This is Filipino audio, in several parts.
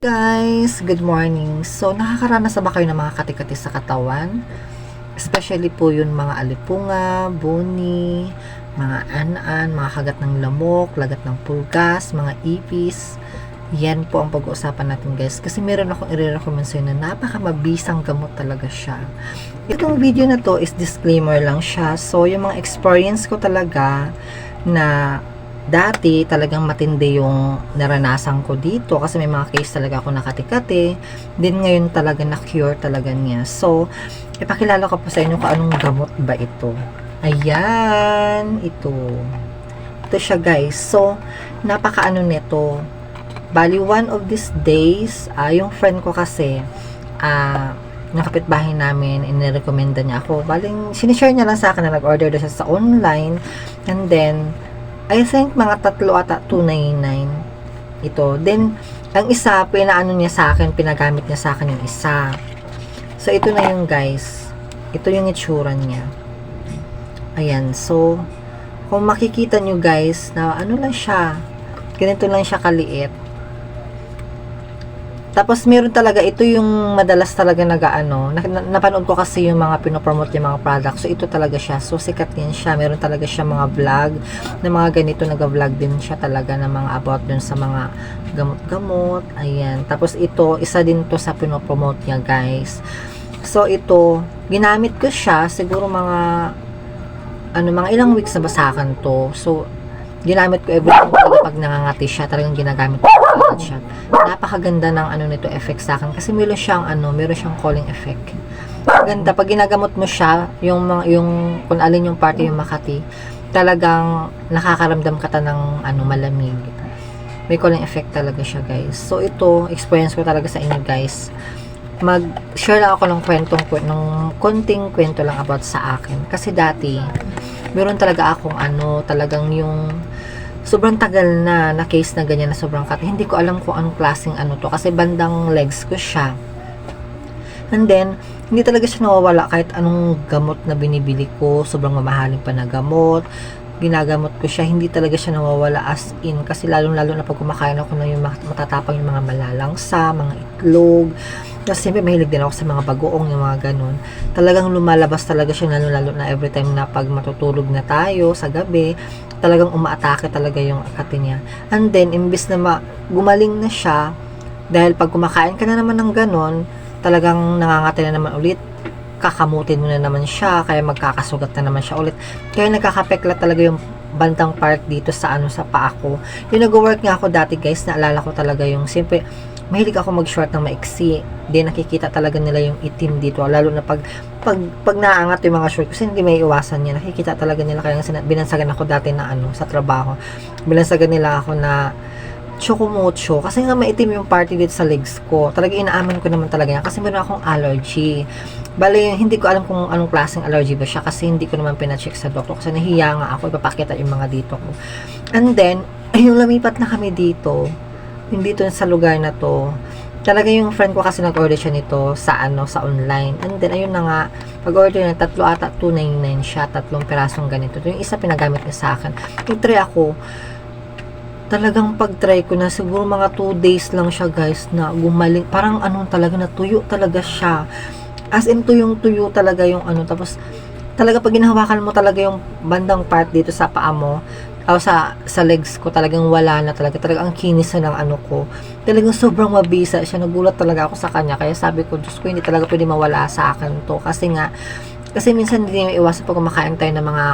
Guys, good morning. So, nakakaranas na ba kayo ng mga kati-kati sa katawan? Especially po yun mga alipunga, buni, mga an-an, mga kagat ng lamok, lagat ng pulgas, mga ipis. Yan po ang pag-uusapan natin guys. Kasi meron akong i-recommend sa'yo na napakamabisang gamot talaga siya. Itong video na to is disclaimer lang siya. So, yung mga experience ko talaga na dati talagang matindi yung naranasan ko dito kasi may mga case talaga ako nakati-kati, din ngayon talaga na-cure talaga niya. So, ipakilala ko po sa inyo kung anong gamot ba ito. Ayan, ito siya guys. So, napakaano nito. Bali, one of these days, yung friend ko kasi ng kapitbahay namin, inirekomenda niya ako. Baling, sinishare niya lang sa akin na nag-order daw siya sa online, and then I think mga tatlo ata 299 ito. Then ang isa pinaano niya sa akin, pinagamit niya sa akin yung isa. So ito na yung guys. Ito yung itsura niya. Ayan. So kung makikita nyo guys na ano lang siya, ganito lang siya kaliit. Tapos meron talaga, ito yung madalas talaga napanood ko kasi yung mga pinopromote yung mga products. So ito talaga siya. So sikat yan siya. Meron talaga siya mga vlog na mga ganito, nag-vlog din siya talaga na mga about dun sa mga gamot-gamot. Ayan. Tapos ito, isa din to sa pinopromote niya guys. So ito, ginamit ko siya siguro mga ilang weeks na ba sa akin to. So ginamit ko every time talaga pag nangangati siya, talagang ginagamit ko agad siya. Napakaganda ng nito effect sa akin kasi meron siyang calling effect. Ganda pag ginagamot mo siya, yung kung alin yung party yung makati, talagang nakakaramdam ka ng malamig. May calling effect talaga siya, guys. So ito, experience ko talaga sa inyo, guys. Mag-share lang ako ng konting kwento lang about sa akin. Kasi dati, meron talaga akong talagang yung sobrang tagal na case na ganyan na sobrang kati. Hindi ko alam kung anong klaseng to kasi bandang legs ko siya. And then, hindi talaga siya nawawala kahit anong gamot na binibili ko. Sobrang mamahalin pa na gamot. Ginagamot ko siya. Hindi talaga siya nawawala as in. Kasi lalong-lalo na pag kumakain ako na yung matatapang yung mga malalangsa, mga itlog. Kasi siyempre mahilig din ako sa mga bagoong, yung mga ganun. Talagang lumalabas talaga siya, lalo na every time na pag matutulog na tayo sa gabi, talagang umaatake talaga yung akati niya. And then, imbis na gumaling na siya, dahil pag kumakain ka na naman ng ganun, talagang nangangati na naman ulit, kakamutin mo na naman siya, kaya magkakasugat na naman siya ulit. Kaya nagkakapekla talaga yung bandang part dito sa sa paa ko. Yung nag-work nga ako dati guys, naalala ko talaga yung siyempre, mahilig ako mag-short ng maiksi. Di nakikita talaga nila yung itim dito. Lalo na pag naangat yung mga short. Kasi hindi may iwasan niya. Nakikita talaga nila. Kaya binansagan ako dati na sa trabaho. Binansagan nila ako na chocomocho. Kasi nga maitim yung party dito sa legs ko. Talaga inaaman ko naman talaga yan. Kasi meron akong allergy. Bale, hindi ko alam kung anong klaseng allergy ba siya. Kasi hindi ko naman pina-check sa doktor. Kasi nahiya nga ako. Ipapakita yung mga dito ko. And then, yung lumipat na kami dito. Dito sa lugar na to, talaga yung friend ko kasi nag-order siya nito sa online. And then ayun na nga, pag-order na tatlo ata 299 siya, 3 pirasong ganito. Yung isa pinagamit niya sa akin. Nag-try ako. Talagang pag-try ko na siguro mga 2 days lang siya, guys, na gumaling. Parang talaga na tuyo talaga siya. As in tuyong-tuyo talaga yung tapos talaga pag ginahawakan mo talaga yung bandang part dito sa paa mo, o sa legs ko, talagang wala na talaga. Talagang ang kinis na ng ko. Talagang sobrang mabisa siya. Nagulat talaga ako sa kanya. Kaya sabi ko, Diyos ko, hindi talaga pwede mawala sa akin to. Kasi minsan hindi may iwasan pag kumakain tayo ng mga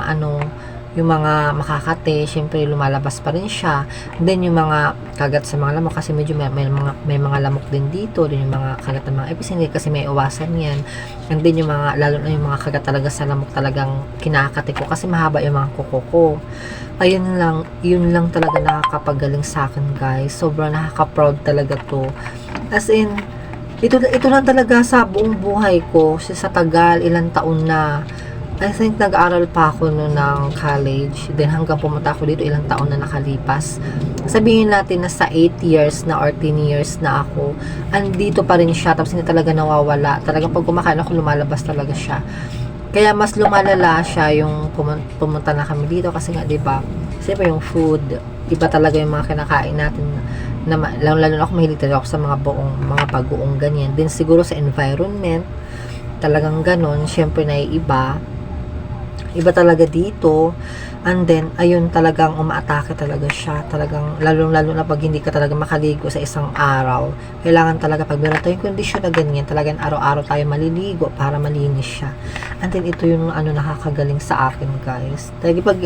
yung mga makakate, syempre lumalabas pa rin siya. Then yung mga kagat sa mga lamok, kasi medyo may mga lamok din dito, din yung mga kagat ng mga ipis, hindi kasi may iwasan yan. And then yung mga, lalo na yung mga kagat talaga sa lamok, talagang kinakate ko kasi mahaba yung mga kuko ko. Ayun lang, yun lang talaga nakakapagaling sa akin, guys. Sobrang nakaka-proud talaga to. As in, ito lang talaga sa buong buhay ko, sa tagal, ilang taon na. I think nag-aaral pa ako noon ng college. Then hanggang pumunta ako dito, ilang taon na nakalipas. Sabihin natin na sa 8 years na or 10 years na ako, andito pa rin siya. Tapos hindi talaga nawawala. Talagang pag kumakain ako, lumalabas talaga siya. Kaya mas lumalala siya yung pumunta na kami dito. Kasi nga, diba, siyempre yung food, iba talaga yung mga kinakain natin lalo na ako mahilig talaga ako sa mga mga bagoong ganyan. Then siguro sa environment, talagang ganon, syempre naiiba. Iba talaga dito. And then, ayun, talagang umaatake talaga siya. Talagang, lalo na pag hindi ka talaga makaligo sa isang araw. Kailangan talaga, pag meron tayong kondisyon na ganyan, talagang araw-araw tayo maliligo para malinis siya. And then, ito yung nakakagaling sa akin, guys. Talaga pag,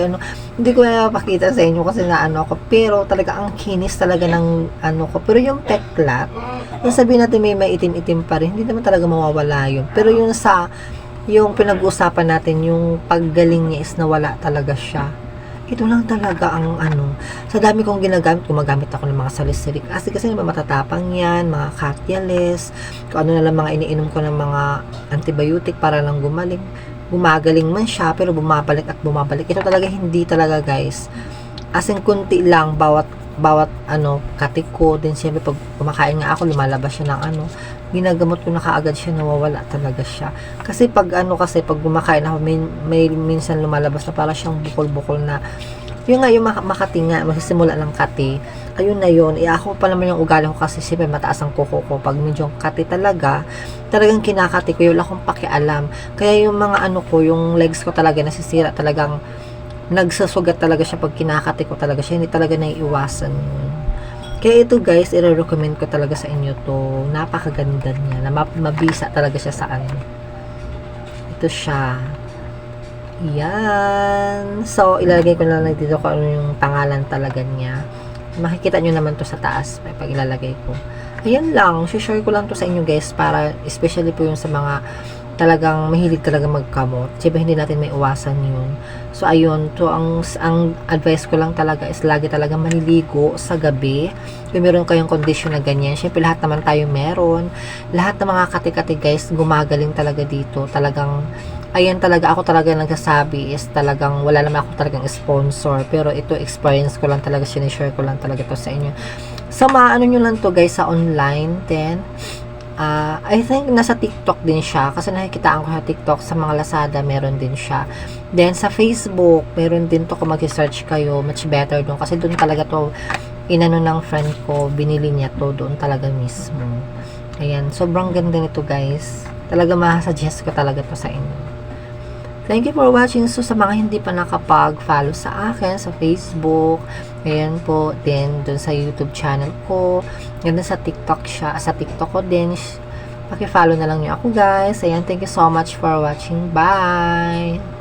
hindi ko pakita sa inyo kasi ako. Pero, talaga, ang kinis talaga ng, ko. Pero yung peklat, yung sabihin natin may itim-itim pa rin, hindi naman talaga mawawala yun. Pero yung pinag-uusapan natin, yung paggaling niya is nawala talaga siya. Ito lang talaga ang sa dami kong gumagamit ako ng mga salicylic acid kasi matatapang yan, mga Catalyst, kung na lang mga iniinom ko ng mga antibiotic para lang gumagaling man siya, pero bumabalik at bumabalik. Ito talaga hindi talaga, guys. As in, kunti lang, bawat katik ko. Then siyempre pag kumakain nga ako, lumalabas siya ng ginagamot ko na kaagad siya, nawawala talaga siya. Kasi pag pag kumakain ako, may minsan lumalabas na para siyang bukol-bukol na, yung makati nga, magsisimula ng kati, ayun na yun. Ako pa naman yung ugali ko kasi siyempre mataas ang kuko ko. Pag medyo kati talagang kinakati ko, yun akong pakialam. Kaya yung mga yung legs ko talaga nasisira, talagang nagsasugat talaga siya pag kinakati ko talaga siya, hindi talaga naiiwasan. Kaya ito, guys, i-recommend ko talaga sa inyo to. Napakaganda niya. Mabisa talaga siya sa Ito siya. Yan. So, ilalagay ko na lang dito kung ano yung pangalan talaga niya. Makikita nyo naman to sa taas. May pag ilalagay ko. Ayan lang. Share ko lang to sa inyo, guys. Para, especially po yung sa mga talagang mahilig talaga magkamot. Siyempre, hindi natin may iwasan yun. So, ayun. To, ang advice ko lang talaga is lagi talaga maliligo sa gabi. Kung meron kayong condition na ganyan. Siyempre, lahat naman tayo meron. Lahat ng mga kati-kati, guys, gumagaling talaga dito. Talagang, ayan talaga, ako talaga nagsasabi is talagang, wala naman ako talagang sponsor. Pero ito, experience ko lang talaga, sinishare ko lang talaga to sa inyo. So, maano nyo lang to, guys, sa online. Then, I think nasa TikTok din siya kasi nakikitaan ko sa TikTok, sa mga Lazada meron din siya. Then sa Facebook meron din to, kung mag-search kayo, much better doon kasi doon talaga to ng friend ko, binili niya to doon talaga mismo. Ayan, sobrang ganda nito, guys. Talaga ma-suggest ko talaga to sa inyo. Thank you for watching. So, sa mga hindi pa nakapag-follow sa akin sa Facebook, ayan po, then dun sa YouTube channel ko, ganda sa TikTok siya, sa TikTok ko din, paki-follow na lang niyo ako, guys. Ayan, thank you so much for watching. Bye!